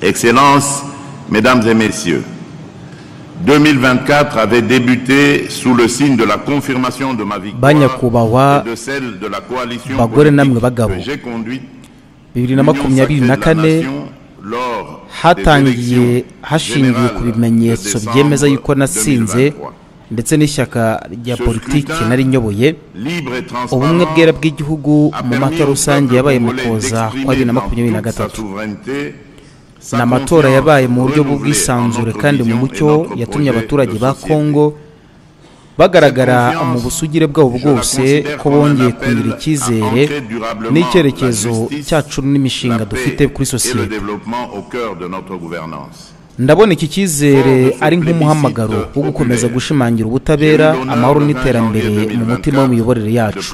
Excellences, Mesdames et Messieurs, 2024 avait débuté sous le signe de la confirmation de ma victoire et de celle de la coalition politique que j'ai conduite. 2024 hatangiye hashingiwe ku bimenyetso byemeza yuko natsinze ndetse n'ishyaka rya politiki nari nyoboye ubumwe bwera bw'igihugu mu matora rusange yabaye mu Kuboza kwa 2023. n'amatora yabaye mu buryo bw'ubwisanzure kandi mu mucyo yatumye abaturage ba Kongo bagaragara mu busugire bwabo bwose ko bongeye kugira icyizere n'icyerekezo cyacu n'imishinga dufite kuri sosiyete. ndabona iki cyizere ari nk'umuhamagaro wo gukomeza gushimangira ubutabera, amahoro n'iterambere mu mutima w'imiyoborere yacu.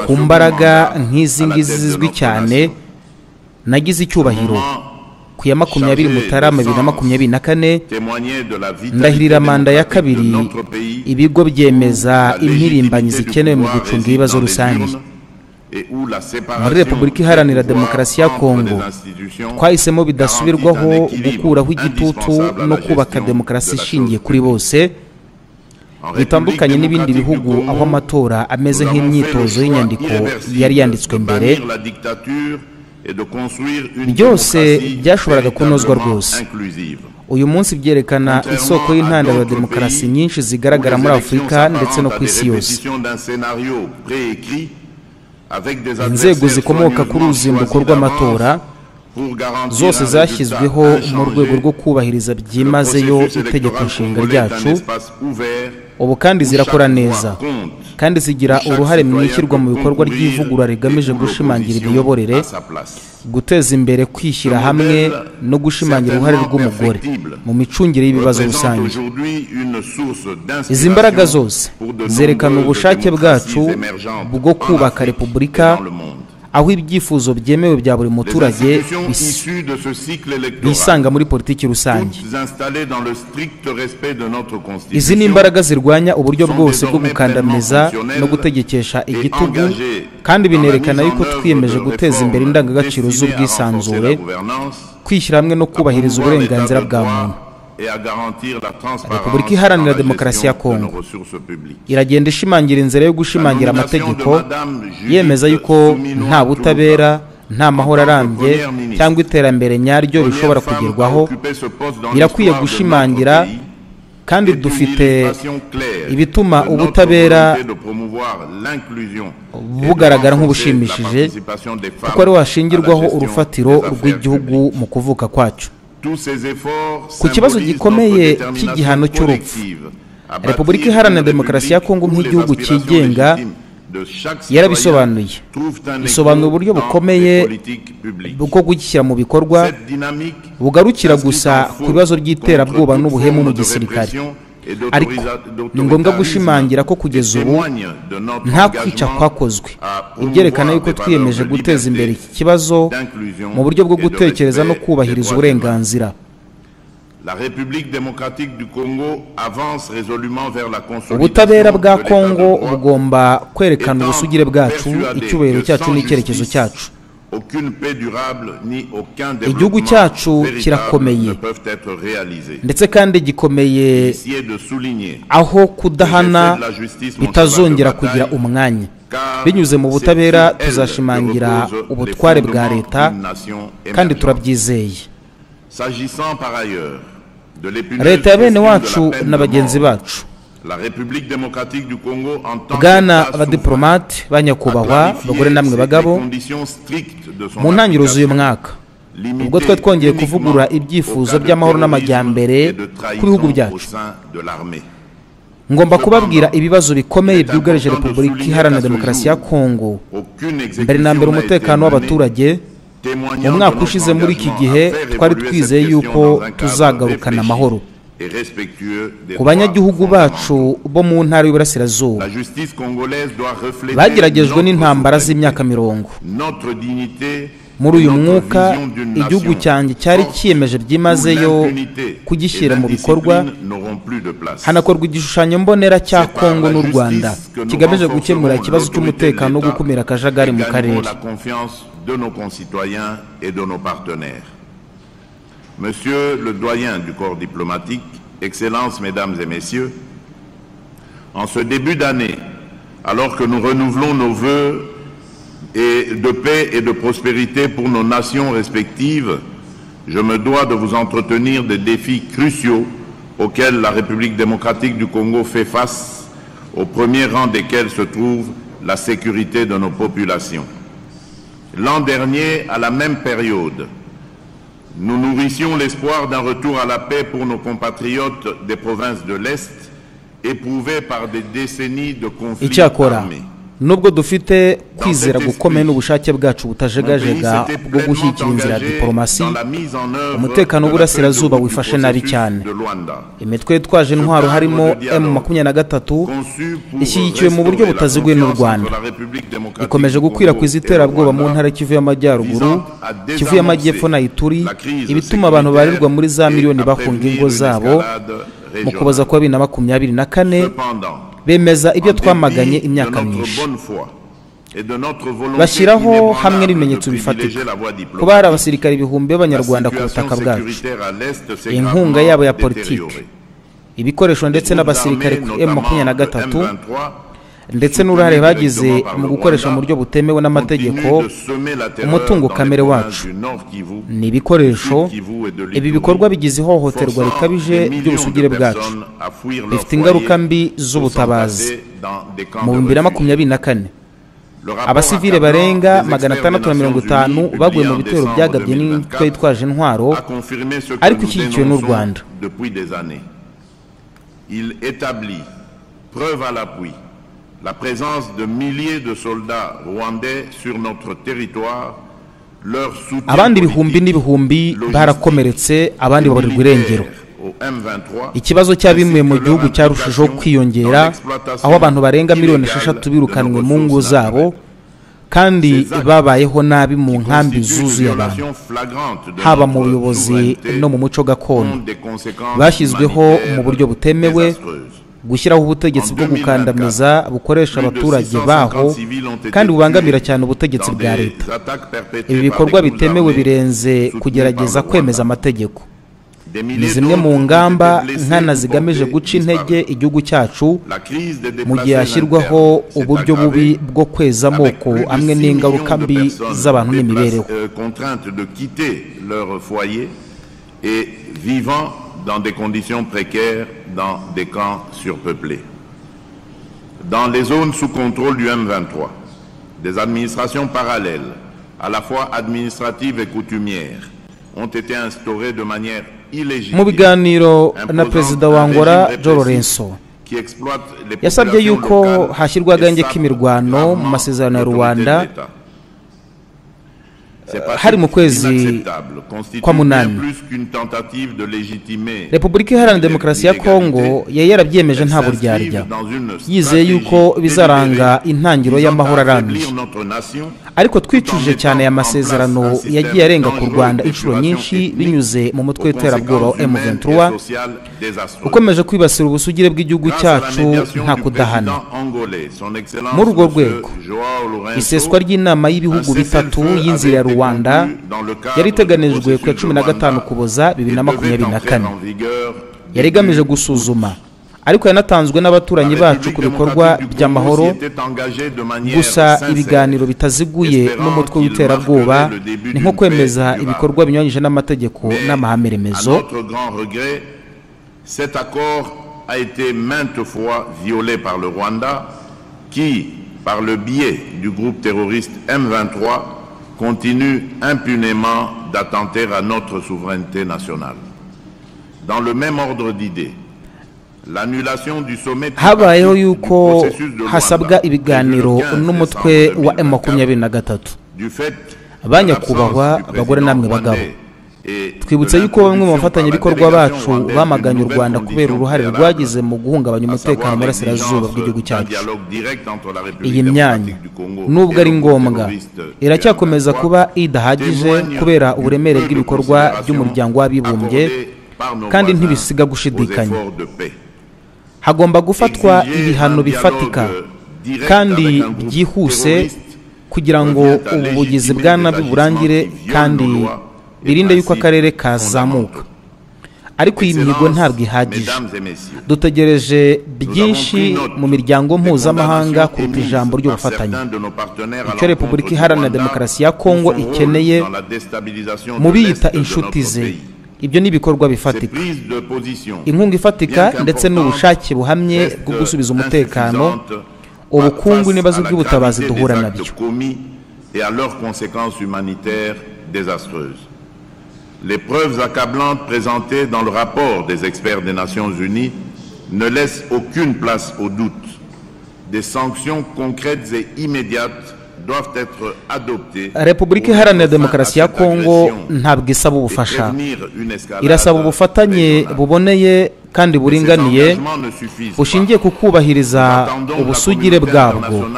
ku mbaraga nk'izi ngizi zizwi cyane nagize icyubahiro ku ya 20 Mutarama 2024 ndahirira manda ya kabiri ibigo byemeza impirimbanyi zikenewe mu gucunga ibibazo rusange. muri Repubulika Iharanira Demokarasi ya Kongo twahisemo bidasubirwaho gukuraho igitutu no kubaka demokarasi ishingiye kuri bose, bitandukanye n'ibindi bihugu aho amatora ameze nk'imyitozo y'inyandiko yari yanditswe mbere. byose byashoboraga kunozwa rwose. uyu munsi byerekana isoko y'intandaro ya demokarasi nyinshi zigaragara muri Afurika ndetse no ku isi yose. inzego zikomoka kuri uruzinduko rw'amatora zose zashyizweho mu rwego rwo kubahiriza byimazeyo itegeko nshinga ryacu, ubu kandi zirakora neza kandi zigira uruhare mu ishyirwa mu bikorwa ry'ivugurura rigamije gushimangira imiyoborere, guteza imbere kwishyira hamwe no gushimangira uruhare rw'umugore mu micungire y'ibibazo rusange. izi mbaraga zose zerekana ubushake bwacu bwo kubaka repubulika aho ibyifuzo byemewe bya buri muturage bisanga muri politiki rusange. izi ni imbaraga zirwanya uburyo bwose bwo gukandamiza no gutegekesha igitugu, kandi binerekana yuko twiyemeje guteza imbere indangagaciro z'ubwisanzure, kwishyira hamwe no kubahiriza uburenganzira bwa muntu. Repubulika Iharanira Demokarasi ya Kongo iragenda ishimangira inzira yo gushimangira amategeko, yemeza yuko nta butabera, nta mahoro arambye cyangwa iterambere nyaryo bishobora kugerwaho. Irakwiye gushimangira kandi dufite ibituma ubutabera bugaragara nk'ubushimishije kuko ari washingirwaho urufatiro rw'igihugu mu kuvuka kwacu. ku kibazo gikomeye cy'igihano cy'urupfu, Repubulika Iharanira Demokarasi ya Kongo nk'igihugu cyigenga yarabisobanuye. bisobanura uburyo bukomeye bwo gushyira mu bikorwa bugarukira gusa ku bibazo by'iterabwoba n'ubuhemu mu gisirikare, ariko ni ngombwa gushimangira ko kugeza ubu nta kwica kwakozwe. ibyerekana yuko twiyemeje guteza imbere iki kibazo mu buryo bwo gutekereza no kubahiriza uburenganzira. ubutabera bwa Kongo bugomba kwerekana ubusugire bwacu, icyubahiro cyacu n'icyerekezo cyacu. igihugu cyacu kirakomeye ndetse kandi gikomeye aho kudahana bitazongera kugira umwanya. binyuze mu butabera tuzashimangira ubutware bwa leta kandi turabyizeye. leta ya bene wacu na bagenzi bacu, bwana abadiplomate banyakubahwa, bagore namwe bagabo, mu ntangiriro z'uyu mwaka ubwo twe twongeye kuvugurura ibyifuzo by'amahoro n'amajyambere ku bihugu byacu, ngomba kubabwira ibibazo bikomeye byugarije Repubulika Iharanira Demokarasi ya Kongo. mbere na mbere umutekano w'abaturage. mu mwaka ushize muri iki gihe twari twizeye yuko tuzagarukana amahoro ku banyagihugu bacu bo mu ntara y'Iburasirazuba bageragejwe n'intambara z'imyaka 40. muri uyu mwuka igihugu cyanjye cyari cyiyemeje byimazeyo kugishyira mu bikorwa, hanakorwa igishushanyo mbonera cya Kongo n'u Rwanda kigamije gukemura ikibazo cy'umutekano no gukumira akajagari mu karere. Monsieur le doyen du corps diplomatique, Excellences, Mesdames et Messieurs, en ce début d'année, alors que nous renouvelons nos vœux de paix et de prospérité pour nos nations respectives, je me dois de vous entretenir des défis cruciaux auxquels la République démocratique du Congo fait face, au premier rang desquels se trouve la sécurité de nos populations. L'an dernier, à la même période, nous nourrissions l'espoir d'un retour à la paix pour nos compatriotes des provinces de l'Est, éprouvés par des décennies de conflits armés. nubwo dufite kwizera gukomeye n'ubushake bwacu butajegajega bwo gushyigikira inzira ya diplomasi, umutekano w'uburasirazuba wifashe nabi cyane. Imitwe yitwaje intwaro harimo M23 ishyigikiwe mu buryo butaziguye n'u Rwanda, ikomeje gukwirakwiza iterabwoba mu ntara Kivu y'Amajyaruguru, Kivu y'Amajyepfo na Ituri, ibituma abantu barirwa muri za miliyoni bahunga ingo zabo mu kuboza kwa 2024 bemeza ibyo twamaganye imyaka myinshi. Bashyiraho hamwe n'ibimenyetso bifatika kuba hari abasirikare ibihumbi b'Abanyarwanda ku butaka bwacu, inkunga yabo ya politiki, ibikoresho ndetse n'abasirikare ku M23 ndetse n'uruhare bagize mu gukoresha mu buryo butemewe n'amategeko umutungo kamere wacu. Ni ibikoresho, ibi bikorwa bigize ihohoterwa rikabije ry'ubusugire bwacu, bifite ingaruka mbi z'ubutabazi. Mu 2024 abasivile barenga 650 baguye mu bitero byagabye n'imitwe yitwaje intwaro ariko ishyigikiwe n'u Rwanda. Il établit, preuve à l'appui, la présence de milliers de soldats rwandais sur notre territoire, leur soutien abandi bihumbi n'ibihumbi barakomeretse, abandi baburirwa irengero. Ikibazo cy'abimuye mu gihugu cyarushijeho kwiyongera, aho abantu barenga miliyoni 6 birukanwe mu ngo zabo kandi babayeho nabi mu nkambi zuzuye abantu, haba mu buyobozi no mu muco gakondo. Bashyizweho mu buryo butemewe, gushyiraho ubutegetsi bwo gukandamiza bukoresha abaturage baho kandi bubangamira cyane ubutegetsi bwa leta. Ibi bikorwa bitemewe birenze kugerageza kwemeza amategeko. Ni zimwe mu ngamba nkana zigamije guca intege igihugu cyacu mu gihe hashyirwaho uburyo bubi bwo kweza amoko amwe n'ingaruka mbi z'abantu n'imibereho. Dans des conditions précaires dans des camps surpeuplés. Dans les zones sous contrôle du M23, des administrations parallèles, à la fois administratives et coutumières, ont été instaurées de manière illégitime. Mu biganiro na Perezida wa Angola João Lourenço yasabye yuko hashyirwa agenge k'imirwano mu masezerano ya Rwanda hari mu kwezi kwa munani. Repubulika Iharanira Demokarasi ya Kongo yari yarabyemeje nta buryarya, yizeye yuko bizaranga intangiriro y'amahoro arambye. Ariko twicuje cyane aya masezerano yagiye arenga ku Rwanda inshuro nyinshi binyuze mu mutwe w'iterabwoba wa M23 ukomeje kwibasira ubusugire bw'igihugu cyacu nta kudahana. Muri urwo rwego, iseswa ry'inama y'ibihugu bitatu y'inzira ya Rwanda yari iteganijwe ku 15 Ukuboza 2024. Yari igamije gusuzuma, ariko yanatanzwe n'abaturanyi bacu ku bikorwa by'amahoro. Gusa ibiganiro bitaziguye n'umutwe w'iterabwoba ni nko kwemeza ibikorwa binyuranyije n'amategeko n'amahame remezo. Cet accord a été maintes fois violé par le Rwanda qui, par le biais du groupe terroriste M23, continue impunément d'attenter à notre souveraineté nationale. Dans le même ordre d'idées, l'annulation du sommet habayeho yuko hasabwa ibiganiro n'umutwe wa M23. Abanyakubahwa abagore namwe bagabo, twibutse yuko bamwe mu bafatanyabikorwa bacu bamaganye u Rwanda kubera uruhare rwagize mu guhungabanya umutekano mu burasirazuba bw'igihugu cyacu. Iyi myanya nubwo ari ngombwa iracyakomeza kuba idahagije kubera uburemere bw'ibikorwa by'umuryango w'abibumbye kandi ntibisiga gushidikanya. Hagomba gufatwa ibihano bifatika kandi byihuse kugira ngo ubugizi bwa nabi burangire kandi birinde yuko akarere kazamuka. Ariko iyi mihigo ntabwo ihagije. Dutegereje byinshi mu miryango mpuzamahanga kuruta ijambo ry'ubufatanye. Icyo Repubulika Iharanira Demokarasi ya Kongo ikeneye mu biyita inshuti ze, ibyo ni ibikorwa bifatika, inkunga ifatika ndetse n'ubushake buhamye bwo gusubiza umutekano, ubukungu n'ibibazo by'ubutabazi duhura nabyo. Les preuves accablantes présentées dans le rapport des experts des Nations Unies ne laissent aucune place au doute. Des sanctions concrètes et immédiates doivent être adoptées. Repubulika Iharanira Demokarasi ya Kongo ntabwo isaba ubufasha, irasaba ubufatanye buboneye kandi buringaniye bushingiye ku kubahiriza ubusugire bwabwo,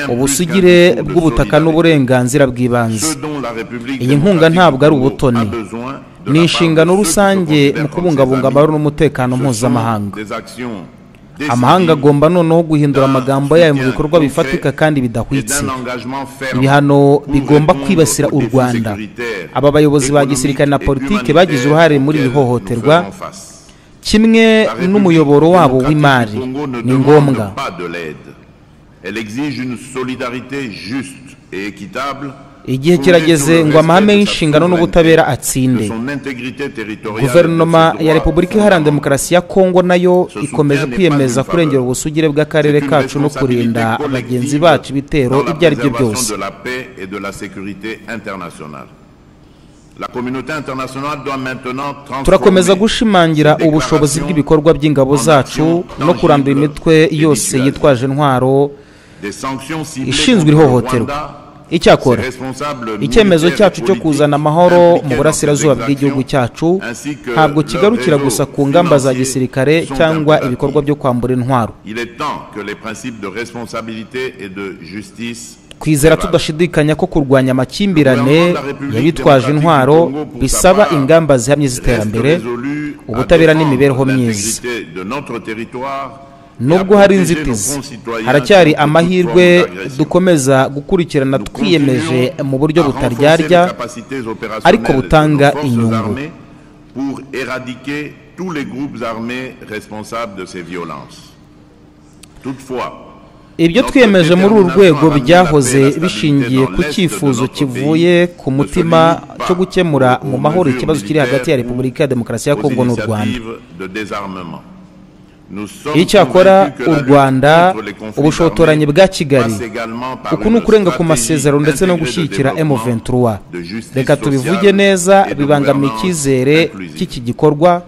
ubusugire bw'ubutaka n'uburenganzira bw'ibanze. Iyi nkunga ntabwo ari ubutoni, ni inshingano rusange mu kubungabunga amahoro n'umutekano mpuzamahanga. Amahanga agomba noneho guhindura amagambo yayo mu bikorwa bifatika kandi bidahwitse. Ibihano bigomba kwibasira u Rwanda. Aba bayobozi ba gisirikare na politiki bagize uruhare muri iri hohoterwa, kimwe n'umuyoboro wabo w'imari, ni ngombwa. Igihe kirageze ngo amahame y'inshingano n'ubutabera atsinde. Guverinoma ya Repubulika Iharanira Demokarasi ya Kongo nayo ikomeje kwiyemeza kurengera ubusugire bw'akarere kacu no kurinda bagenzi bacu ibitero ibyo ari byo byose. Turakomeza gushimangira ubushobozi bw'ibikorwa by'ingabo zacu no kurandura imitwe yose yitwaje intwaro ishinzwe ihohoterwa. Icyakora icyemezo cyacu cyo kuzana amahoro mu burasirazuba bw'igihugu cyacu ntabwo kigarukira gusa ku ngamba za gisirikare cyangwa ibikorwa byo kwambura intwaro. Kwizera tudashidikanya ko kurwanya amakimbirane y'abitwaje intwaro bisaba ingamba zihamye z'iterambere, ubutabera n'imibereho myiza. Nubwo hari inzitizi, haracyari amahirwe dukomeza gukurikirana twiyemeje mu buryo butaryarya ariko butanga inyungu. Ibyo twiyemeje muri uru rwego byahoze bishingiye ku cyifuzo kivuye ku mutima cyo gukemura mu mahoro ikibazo kiri hagati ya Repubulika ya Demokarasi ya Kongo n'u Rwanda. Icyakora u Rwanda ubushotoranyi bwa Kigali, uku ni ukurenga ku masezerano ndetse no gushyigikira M23. Reka tubivuge neza, bibangamiye icyizere cy'iki gikorwa,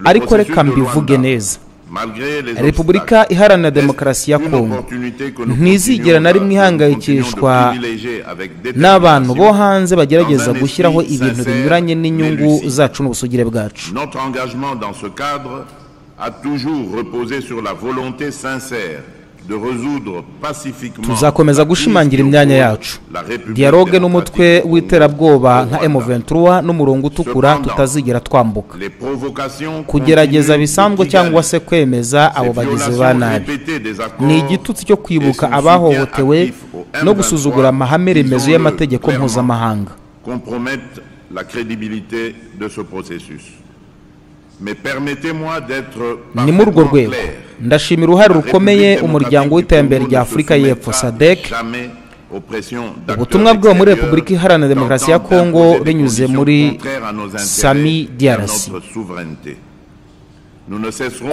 ariko reka mbivuge neza. Repubulika Iharanira Demokarasi ya Kongo ntizigera na rimwe ihangayikishwa n'abantu bo hanze bagerageza gushyiraho ibintu binyuranye n'inyungu zacu n'ubusugire bwacu. A toujours reposé sur la volonté sincère de résoudre pacifiquement. Tuzakomeza gushimangira imyanya yacu. Dialogue n'umutwe w'iterabwoba nka M23 n'umurongo utukura tutazigera twambuka. Kugerageza bisanzwe cyangwa se kwemeza abo bagizi ba nabi ni igitutsi cyo kwibuka abahohotewe no gusuzugura amahame remezo y'amategeko mpuzamahanga. Compromettre la crédibilité de ce processus. Ni muri urwo rwego ndashimira uruhare rukomeye umuryango w'iterambere rya Afurika y'Epfo SADC, ubutumwa bwo muri Repubulika Iharanira Demokarasi ya Kongo binyuze muri Sami DRC.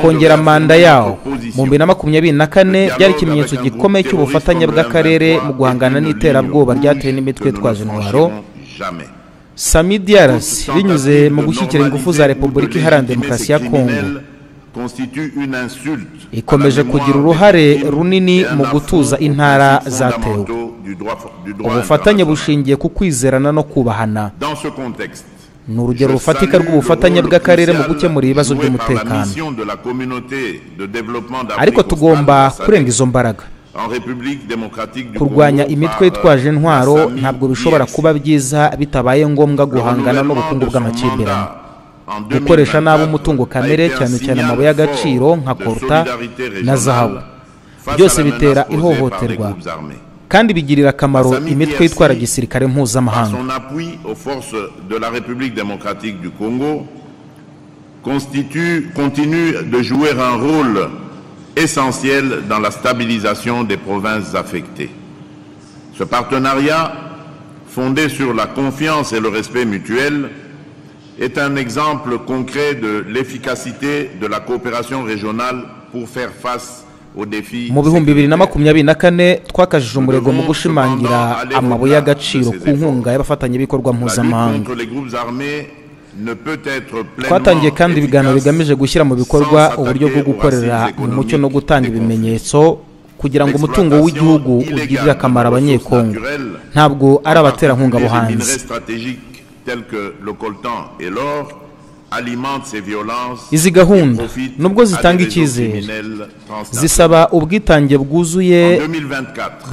Kongera manda yawo mu 2024 byari ikimenyetso gikomeye cy'ubufatanye bw'akarere mu guhangana n'iterabwoba ryateye n'imitwe yitwaje intwaro. Sami DRC binyuze mu gushyigikira ingufu za Repubulika Iharanira Demokarasi ya Kongo ikomeje kugira uruhare runini mu gutuza intara zatewe. Ubufatanye bushingiye ku kwizerana no kubahana. Ni urugero rufatika rw'ubufatanye bw'akarere mu gukemura ibibazo by'umutekano. Ariko tugomba kurenga izo mbaraga. Kurwanya imitwe yitwaje intwaro ntabwo bishobora kuba byiza bitabaye ngombwa guhangana n'ubukungu bw'amakimbirane. Gukoresha nabi umutungo kamere cyane cyane amabuye y'agaciro nka coltan na zahabu byose bitera ihohoterwa kandi bigirira akamaro imitwe yitwara gisirikare mpuzamahanga. Son appui aux forces de la République démocratique du Congo continue de jouer un rôle essentiel dans la stabilisation des provinces affectées. Ce partenariat, fondé sur la confiance et le respect mutuel, est un exemple concret de l'efficacité de la coopération régionale pour faire face aux défis. Mu bihumbi 2024 twakajije umurego mu gushimangira amabuye y'agaciro ku nkunga y'abafatanyabikorwa mpuzamahanga. Twatangiye kandi ibiganiro bigamije gushyira mu bikorwa uburyo bwo gukorera mu mucyo no gutanga ibimenyetso kugira ngo umutungo w'igihugu ugirire akamaro abanyekongo, ntabwo ari abaterankunga bo hanze. Izi gahunda nubwo zitanga icyizere zisaba ubwitange bwuzuye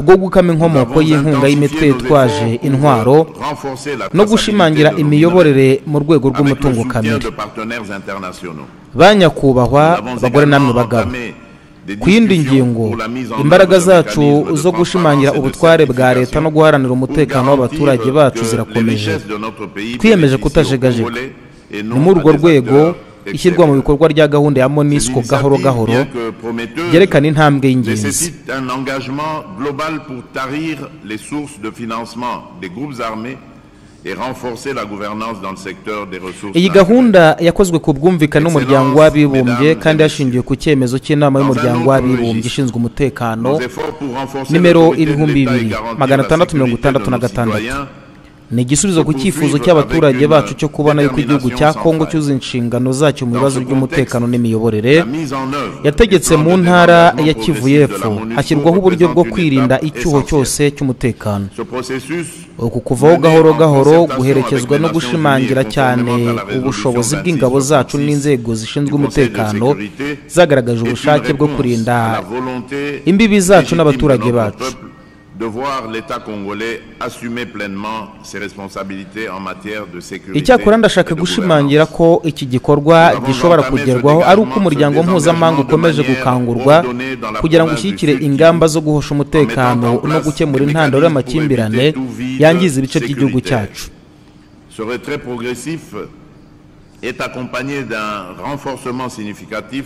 bwo gukama inkomoko y'inkunga y'imitwe yitwaje intwaro no gushimangira imiyoborere mu rwego rw'umutungo kamere. Banyakubahwa bagore namwe bagabo, ku yindi ngingo imbaraga zacu zo gushimangira ubutware bwa leta no guharanira umutekano w'abaturage bacu zirakomeje. Twiyemeje kutajegajega. Ni muri urwo rwego ishyirwa mu bikorwa rya gahunda ya MONUSCO gahoro gahoro byerekana intambwe y'ingenzi. Iyi gahunda yakozwe ku bwumvikane n'umuryango w'abibumbye kandi yashingiye ku cyemezo cy'inama y'umuryango w'abibumbye ishinzwe umutekano nimero 2666. Ni igisubizo ku cyifuzo cy'abaturage bacu cyo kubona yuko igihugu cya Kongo cyuzuye inshingano zacyo mu bibazo by'umutekano n'imiyoborere. Yategetse mu ntara ya Kivu y'Epfo hashyirwaho uburyo bwo kwirinda icyuho cyose cy'umutekano. Uku kuvaho gahoro gahoro guherekezwa no gushimangira cyane ubushobozi bw'ingabo zacu n'inzego zishinzwe umutekano zagaragaje ubushake bwo kurinda imbibi zacu n'abaturage bacu. De voir l'État congolais assumer pleinement ses responsabilités en matière de sécurité. Icyakora ndashaka gushimangira ko iki gikorwa gishobora kugerwaho ari uko umuryango mpuzamahanga ukomeje gukangurwa kugira ngo ushyigikire ingamba zo guhosha umutekano no gukemura intandaro y'amakimbirane yangiza ibice by'igihugu cyacu. Ce retrait progressif est accompagné d'un renforcement significatif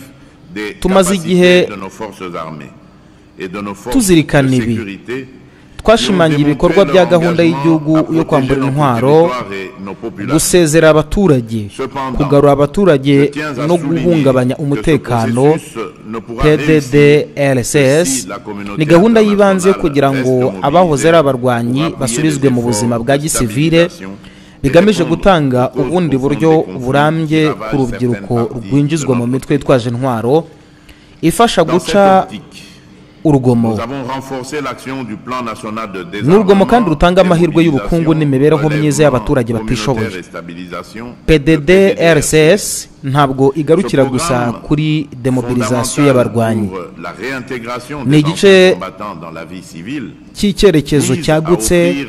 des capacités de nos forces armées et de nos forces de sécurité. Twashimangiye ibikorwa bya gahunda y'igihugu yo kwambura intwaro, gusezera abaturage, kugarura abaturage no guhungabanya umutekano. PDDRCS ni gahunda y'ibanze yo kugira ngo abahoze ari abarwanyi basubizwe mu buzima bwa gisivile, bigamije gutanga ubundi buryo burambye ku rubyiruko rwinjizwa mu mitwe yitwaje intwaro, ifasha guca urugomo. N'urugomo kandi rutanga amahirwe y'ubukungu n'imibereho myiza y'abaturage batishoboye. PDDRCS ntabwo igarukira gusa kuri demobilisation y'abarwanyi. Ni igice cy'icyerekezo cyagutse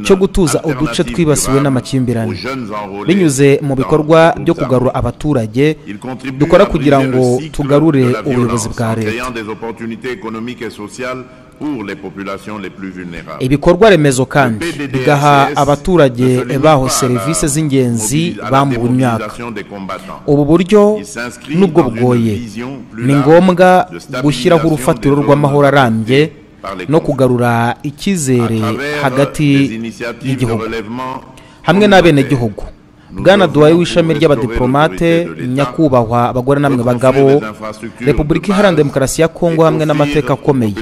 cyo gutuza uduce twibasiwe n'amakimbirane binyuze mu bikorwa byo kugarura abaturage dukora kugira ngo tugarure ubuyobozi bwa leta. Ibikorwa remezo kandi bigaha abaturage baho serivisi z'ingenzi bambuwe imyaka. Ubu buryo nubwo bugoye ni ngombwa gushyiraho urufatiro rw'amahoro arambye no kugarura icyizere hagati y'igihugu hamwe n'abenegihugu. Bwana Duwaye w'ishami ry'abadiplomate, nyakubahwa abagore namwe bagabo, Repubulika Iharanira Demokarasi ya Kongo hamwe n'amateka akomeye,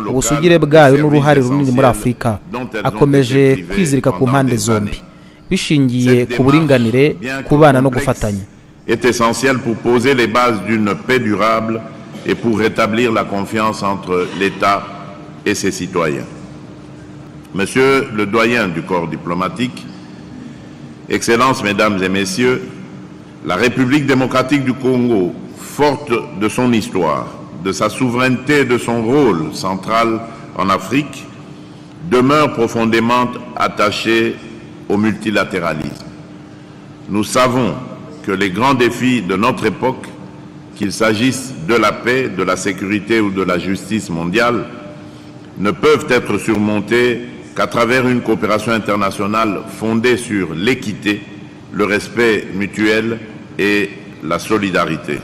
ubusugire bwayo n'uruhare runini muri Afurika akomeje kwizirika ku mpande zombi bishingiye ku buringanire, kubana no gufatanya. Est essentiel pour poser les bases d'une paix durable et pour rétablir la confiance entre l'État et ses citoyens. Monsieur le doyen du corps diplomatique, Excellences, Mesdames et Messieurs, la République démocratique du Congo, forte de son histoire, de sa souveraineté et de son rôle central en Afrique, demeure profondément attachée au multilatéralisme. Nous savons que les grands défis de notre époque, qu'il s'agisse de la paix, de la sécurité ou de la justice mondiale, ne peuvent être surmontés qu'à travers une coopération internationale fondée sur l'équité, le respect mutuel et la solidarité.